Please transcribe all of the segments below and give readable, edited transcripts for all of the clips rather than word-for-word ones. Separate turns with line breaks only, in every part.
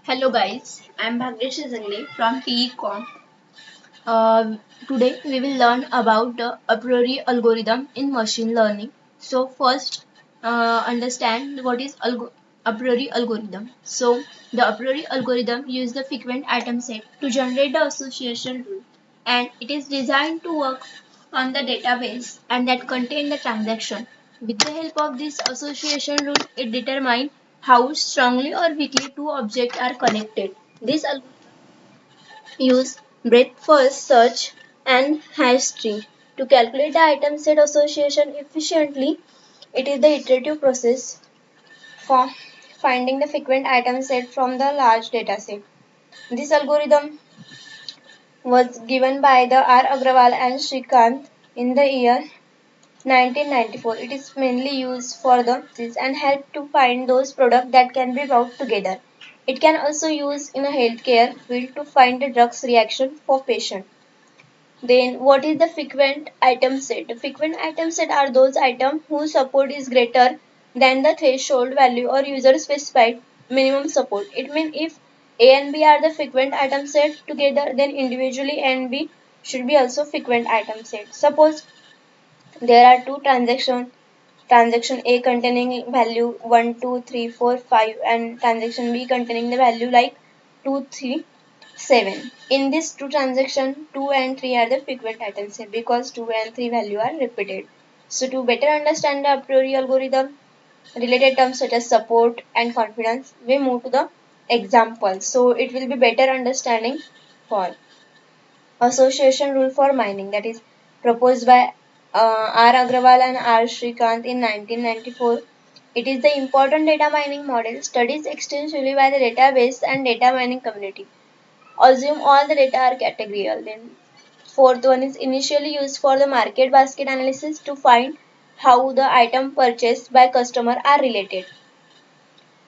Hello guys, I am Bhagresh Zangle from TECom. Uh, Today we will learn about the a priori algorithm in machine learning. So first, understand what is a priori algorithm. So the a priori algorithm uses the frequent item set to generate the association rule, and it is designed to work on the database and that contain the transaction. With the help of this association rule, it determines how strongly or weakly two objects are connected. This algorithm use breadth first search and hash tree to calculate the item set association efficiently. It is the iterative process for finding the frequent item set from the large dataset. This algorithm was given by the R. Agrawal and Shrikant in the year 1994. It is mainly used for the and help to find those products that can be brought together. It can also use in a healthcare field to find the drugs reaction for patient. Then what is the frequent item set? The frequent item set are those items whose support is greater than the threshold value or user specified minimum support. It means if A and B are the frequent item set together, then individually A and B should be also frequent item set. Suppose there are two transactions, transaction A containing value 1, 2, 3, 4, 5, and transaction B containing the value like 2, 3, 7. In this two transaction 2 and 3 are the frequent items because 2 and 3 value are repeated. So to better understand the a priori algorithm, related terms such as support and confidence, we move to the example. So it will be better understanding for association rule for mining, that is proposed by R. Agrawal and R. Shrikant in 1994. It is the important data mining model studied extensively by the database and data mining community. Assume all the data are categorical. Then fourth one is initially used for the market basket analysis to find how the item purchased by customer are related.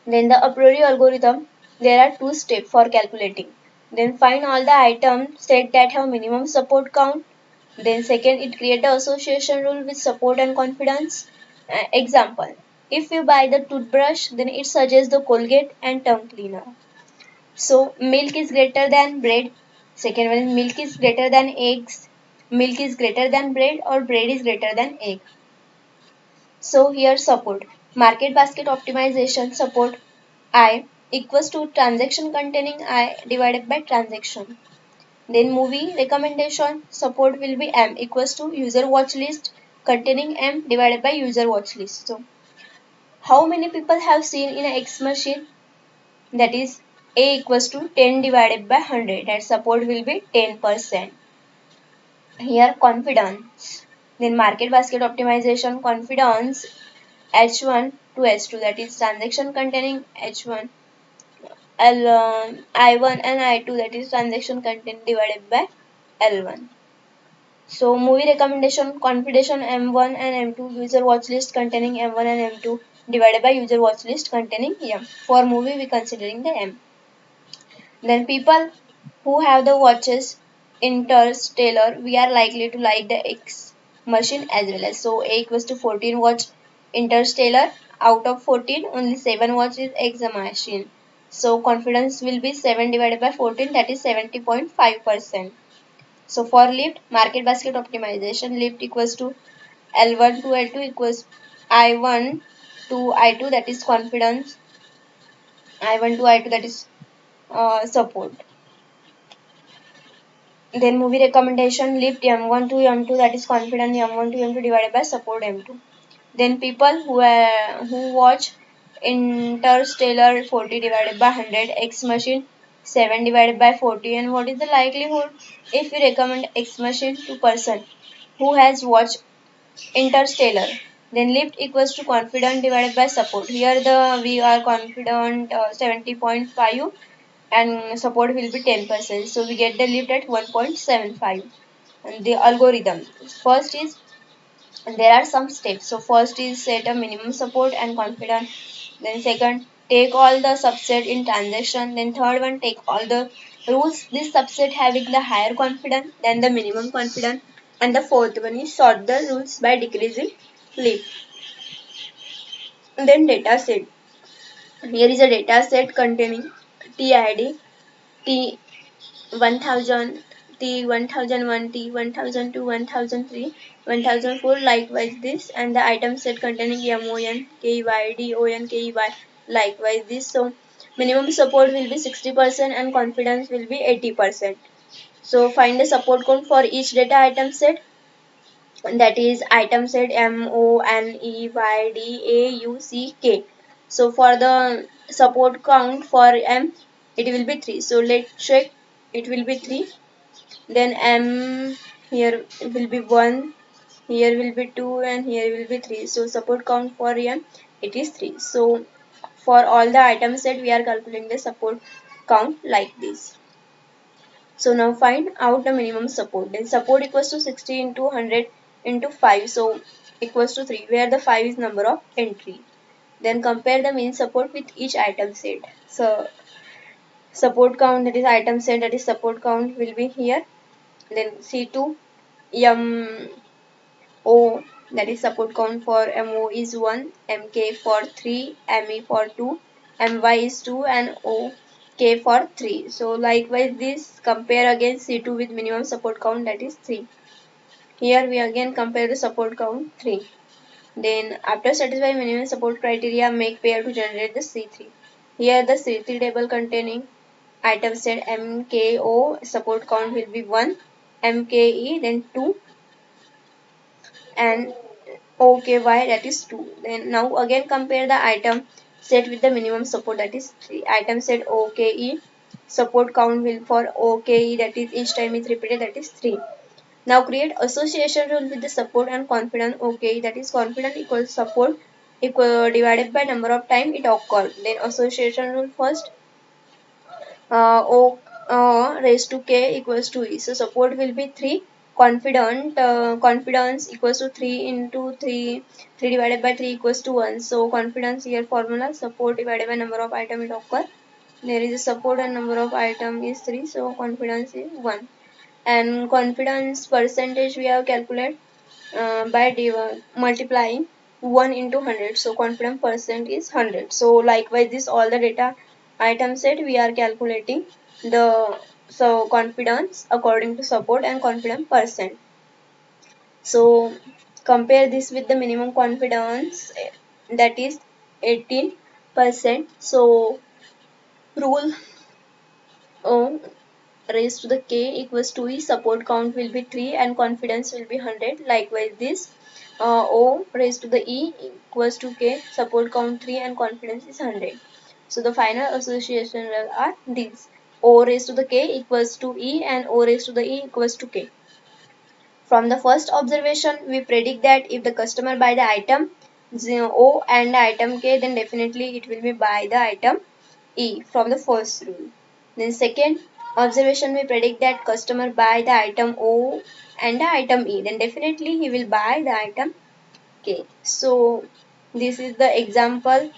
Then the a priori algorithm, there are two steps for calculating. Then find all the items set that have minimum support count. Then second, it create the association rule with support and confidence. Example, if you buy the toothbrush, then it suggests the Colgate and tongue cleaner. So milk is greater than bread. Second one is milk is greater than eggs. Milk is greater than bread or bread is greater than egg. So here support. Market basket optimization support I equals to transaction containing I divided by transaction. Then movie recommendation support will be M equals to user watch list containing M divided by user watch list. So how many people have seen in a X machine? That is A equals to 10 divided by 100. That support will be 10%. Here confidence. Then market basket optimization confidence H1 to H2, that is transaction containing H1 I1 and I2, that is transaction content divided by L1. So movie recommendation confidential M1 and M2 user watch list containing M1 and M2 divided by user watch list containing M. For movie we considering the M. Then people who have the watches Interstellar, we are likely to like the X machine as well as. So A equals to 14 watch Interstellar, out of 14 only 7 watch is X machine. So confidence will be 7 divided by 14, that is 70.5%. So for lift, market basket optimization, lift equals to L1 to L2 equals I1 to I2, that is confidence, I1 to I2, that is support. Then movie recommendation, lift M1 to M2, that is confidence M1 to M2 divided by support M2. Then people who watch Interstellar 40 divided by 100, X machine 7 divided by 40, and what is the likelihood if we recommend X machine to person who has watched Interstellar? Then lift equals to confident divided by support. Here the we are confident 70.5 and support will be 10%. So we get the lift at 1.75. And the algorithm. First is, and there are some steps. So first is set a minimum support and confidence. Then second, take all the subset in transaction. Then third one, take all the rules this subset having the higher confidence than the minimum confidence. And the fourth one is sort the rules by decreasing lift. Then data set. Here is a data set containing TID, T1000, T1001, T1002, 1003, 1004, likewise this, and the item set containing MON, KEY, DON, KEY, likewise this. So minimum support will be 60% and confidence will be 80%. So find the support code for each data item set, that is item set MONEYDAUCK. So for the support count for M, it will be 3. So let's check, it will be 3. Then M here will be 1, here will be 2, and here will be 3. So support count for M, it is 3. So for all the item set we are calculating the support count like this. So now find out the minimum support. Then support equals to 60 into 100 into 5. So equals to 3, where the 5 is number of entry. Then compare the mean support with each item set. So support count, that is item set, that is support count will be here. Then C2 MO, that is support count for MO is 1, MK for 3, ME for 2, MY is 2, and OK for 3. So likewise this compare again C2 with minimum support count, that is 3. Here we again compare the support count 3. Then after satisfying minimum support criteria, make pair to generate the C3. Here the C3 table containing item set MKO support count will be 1, MKE then 2, and OKY, that is 2. Then now again compare the item set with the minimum support, that is 3. Item set OKE support count will for OKE, that is each time is repeated, that is 3. Now create association rule with the support and confidence OKE, that is confidence equals support equal divided by number of time it occurred. Then association rule first, O raised to K equals to E. So support will be 3. Confidence equals to 3 into 3. 3 divided by 3 equals to 1. So confidence here formula, support divided by number of item it occur. There is a support and number of item is 3. So confidence is 1. And confidence percentage we have calculated by multiplying 1 into 100. So confidence percent is 100. So likewise this all the data item set we are calculating the confidence according to support and confidence percent. So compare this with the minimum confidence, that is 18%. So rule raised to the K equals to E, support count will be 3 and confidence will be 100. Likewise this O raised to the E equals to K, support count 3 and confidence is 100. So the final association are these: O raised to the K equals to E and O raised to the E equals to K. From the first observation, we predict that if the customer buy the item O and the item K, then definitely it will be buy the item E from the first rule. Then second observation, we predict that customer buy the item O and the item E, then definitely he will buy the item K. So this is the example.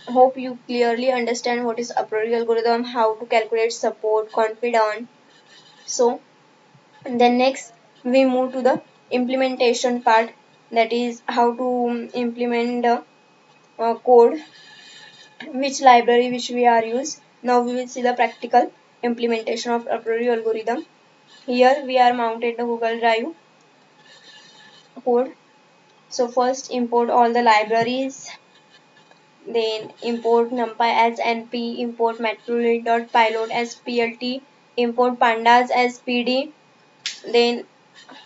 Hope you clearly understand what is a priori algorithm, how to calculate support, confidence. So then next we move to the implementation part, that is how to implement the code, which library which we are use. Now we will see the practical implementation of a priori algorithm. Here we are mounted the Google Drive code. So first import all the libraries, then import NumPy as NP, import matplotlib.pylon as PLT, import pandas as PD. Then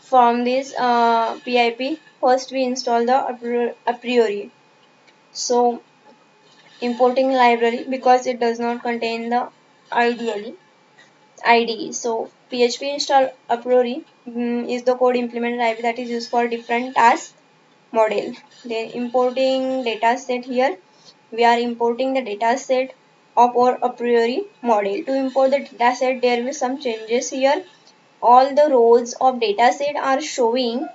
from this PIP, first we install the a priori. So importing library, because it does not contain the ideally IDE. So PHP install a priori is the code implement library that is used for different task model. Then importing dataset, here we are importing the dataset of our a priori model. To import the dataset, there will be some changes here. All the rows of dataset are showing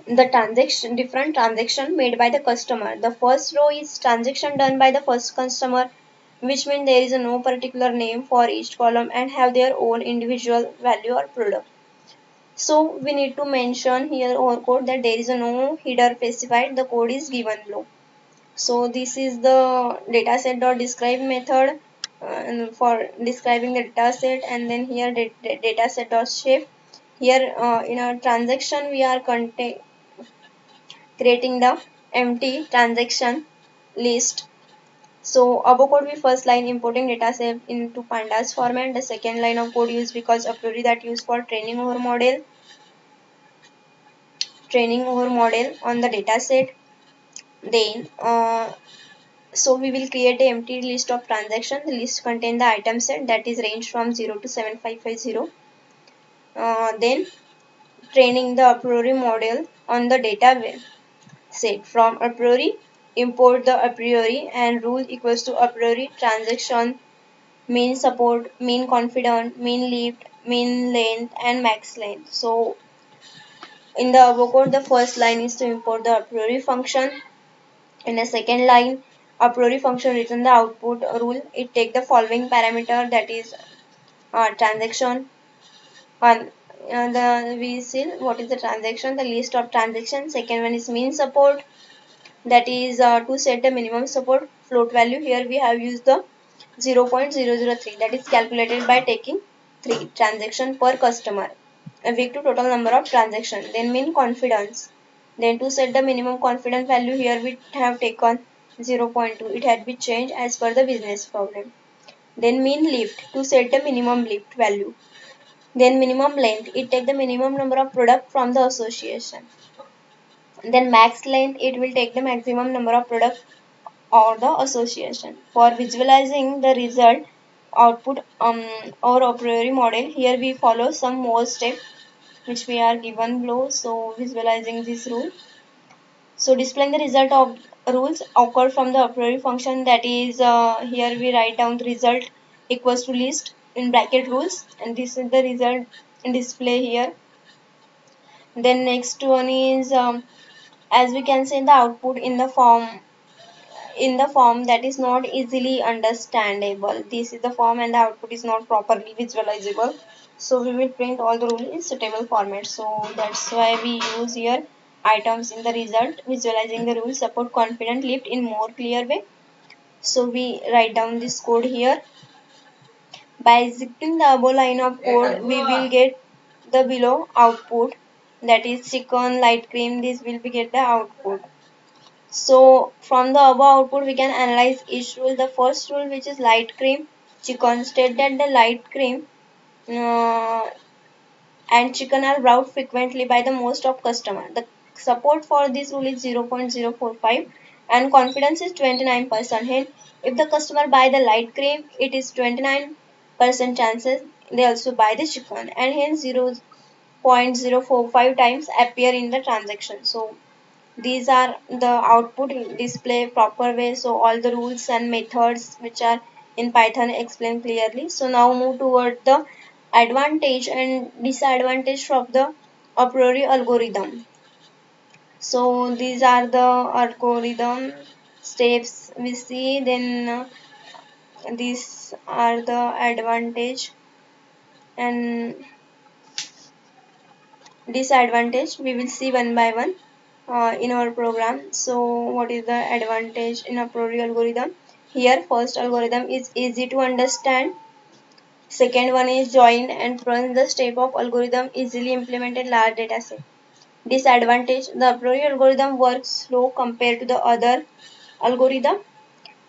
the different transaction made by the customer. The first row is transaction done by the first customer, which means there is no particular name for each column and have their own individual value or product. So we need to mention here our code that there is no header specified, the code is given below. So this is the dataset.describe method. and for describing the data set, and then here data set dot shape. Here in our transaction we are creating the empty transaction list. So above code we first line importing data set into pandas format. The second line of code used because a priori that used for training over model on the data set. Then so we will create a empty list of transaction. The list contain the item set that is range from 0 to 7550. Then training the a priori model on the data set. From a priori import the a priori and rule equals to a priori transaction mean support, mean confident, mean lift, mean length, and max length. So in the above code, the first line is to import the a priori function. In the second line, a priori function return the output rule. It take the following parameter, that is transaction. On the we see what is the transaction, the list of transactions. Second one is mean support, that is to set the minimum support float value. Here we have used the 0.003, that is calculated by taking 3 transaction per customer a week to total number of transaction. Then mean confidence, then to set the minimum confidence value, here we have taken 0.2, it had been changed as per the business problem. Then mean lift, to set the minimum lift value. Then minimum length, it take the minimum number of product from the association. Then max length, it will take the maximum number of product or the association. For visualizing the result output or a priori model, here we follow some more steps which we are given below. So visualizing this rule. So displaying the result of rules occur from the a priori function, that is here we write down the result equals to list in bracket rules, and this is the result display here. Then next one is as we can say the output in the form that is not easily understandable. This is the form and the output is not properly visualizable. So we will print all the rule in suitable format. So that's why we use here items in the result. Visualizing the rule support confident lift in more clear way. So we write down this code here. By executing the above line of code, we will get the below output, that is chicken, light cream. This will be get the output. So from the above output we can analyze each rule. The first rule, which is light cream chicken, state that the light cream uh, and chicken are bought frequently by the most of customer. The support for this rule is 0.045 and confidence is 29%. Hence, if the customer buy the light cream, it is 29% chances they also buy the chicken, and hence 0.045 times appear in the transaction. So these are the output display proper way. So all the rules and methods which are in Python explained clearly. So now move toward the advantage and disadvantage of the a priori algorithm. So these are the algorithm steps we see. Then these are the advantage and disadvantage. We will see one by one in our program. So what is the advantage in a priori algorithm? Here first algorithm is easy to understand. Second one is join and run the step of algorithm easily implemented large data set. Disadvantage, the a priori algorithm works slow compared to the other algorithm.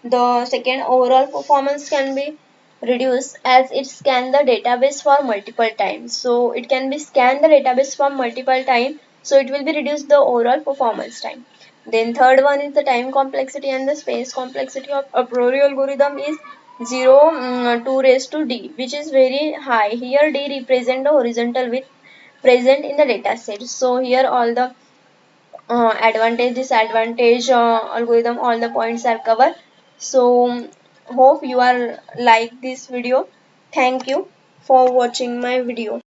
The second, overall performance can be reduced as it scan the database for multiple times. So it can be scan the database for multiple times. So it will be reduce the overall performance time. Then third one is the time complexity and the space complexity of a priori algorithm is 0 2 raised to d, which is very high. Here d represent the horizontal width present in the data set. So here all the advantage disadvantage algorithm, all the points are covered. So hope you are like this video. Thank you for watching my video.